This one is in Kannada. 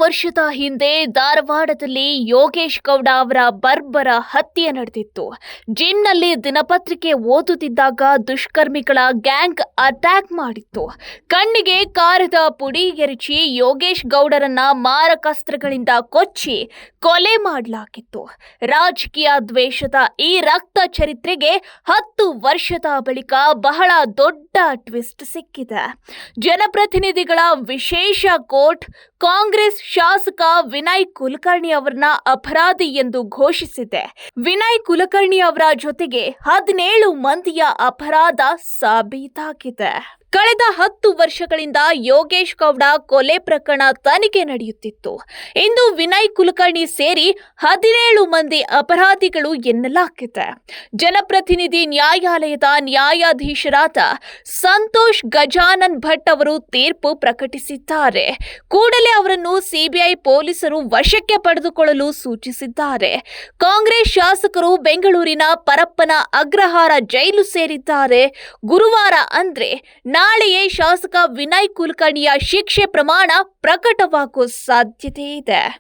ವರ್ಷದ ಹಿಂದೆ ಧಾರವಾಡದಲ್ಲಿ ಯೋಗೇಶ್ ಗೌಡ ಅವರ ಬರ್ಬರ ಹತ್ಯೆ ನಡೆದಿತ್ತು. ಜಿಮ್ನಲ್ಲಿ ದಿನಪತ್ರಿಕೆ ಓದುತ್ತಿದ್ದಾಗ ದುಷ್ಕರ್ಮಿಗಳ ಗ್ಯಾಂಗ್ ಅಟ್ಯಾಕ್ ಮಾಡಿತ್ತು. ಕಣ್ಣಿಗೆ ಕಾರದ ಪುಡಿ ಎರಚಿ ಯೋಗೇಶ್ ಗೌಡರನ್ನ ಮಾರಕಾಸ್ತ್ರಗಳಿಂದ ಕೊಚ್ಚಿ ಕೊಲೆ ಮಾಡಲಾಗಿತ್ತು. ರಾಜಕೀಯ ದ್ವೇಷದ ಈ ರಕ್ತ ಚರಿತ್ರೆಗೆ 10 ವರ್ಷದ ಬಳಿಕ ಬಹಳ ದೊಡ್ಡ ಟ್ವಿಸ್ಟ್ ಸಿಕ್ಕಿದೆ. ಜನಪ್ರತಿನಿಧಿಗಳ ವಿಶೇಷ ಕೋರ್ಟ್ ಕಾಂಗ್ರೆಸ್ ಶಾಸಕ ವಿನಯ್ ಕುಲಕರ್ಣಿ ಅವರನ್ನ ಅಪರಾಧಿ ಎಂದು ಘೋಷಿಸಿದೆ. ವಿನಯ್ ಕುಲಕರ್ಣಿ ಅವರ ಜೊತೆಗೆ 17 ಮಂದಿಯ ಅಪರಾಧ ಸಾಬೀತಾಗಿದೆ. ಕಳೆದ 10 ವರ್ಷಗಳಿಂದ ಯೋಗೇಶ್ ಗೌಡ ಕೊಲೆ ಪ್ರಕರಣ ತನಿಖೆ ನಡೆಯುತ್ತಿತ್ತು. ಇಂದು ವಿನಯ್ ಕುಲಕರ್ಣಿ ಸೇರಿ 17 ಮಂದಿ ಅಪರಾಧಿಗಳು ಎನ್ನಲಾಗಿದೆ. ಜನಪ್ರತಿನಿಧಿ ನ್ಯಾಯಾಲಯದ ನ್ಯಾಯಾಧೀಶರಾದ ಸಂತೋಷ್ ಗಜಾನನ್ ಭಟ್ ಅವರು ತೀರ್ಪು ಪ್ರಕಟಿಸಿದ್ದಾರೆ. ಕೂಡಲೇ ಅವರನ್ನು ಸಿಬಿಐ ಪೊಲೀಸರು ವಶಕ್ಕೆ ಪಡೆದುಕೊಳ್ಳಲು ಸೂಚಿಸಿದ್ದಾರೆ. ಕಾಂಗ್ರೆಸ್ ಶಾಸಕರು ಬೆಂಗಳೂರಿನ ಪರಪ್ಪನ ಅಗ್ರಹಾರ ಜೈಲು ಸೇರಿದ್ದಾರೆ. ಗುರುವಾರ ಅಂದ್ರೆ ನಾಳೆಯೇ ಶಾಸಕ ವಿನಯ್ ಕುಲಕರ್ಣಿಯ ಶಿಕ್ಷೆ ಪ್ರಮಾಣ ಪ್ರಕಟವಾಗುವ ಸಾಧ್ಯತೆ ಇದೆ.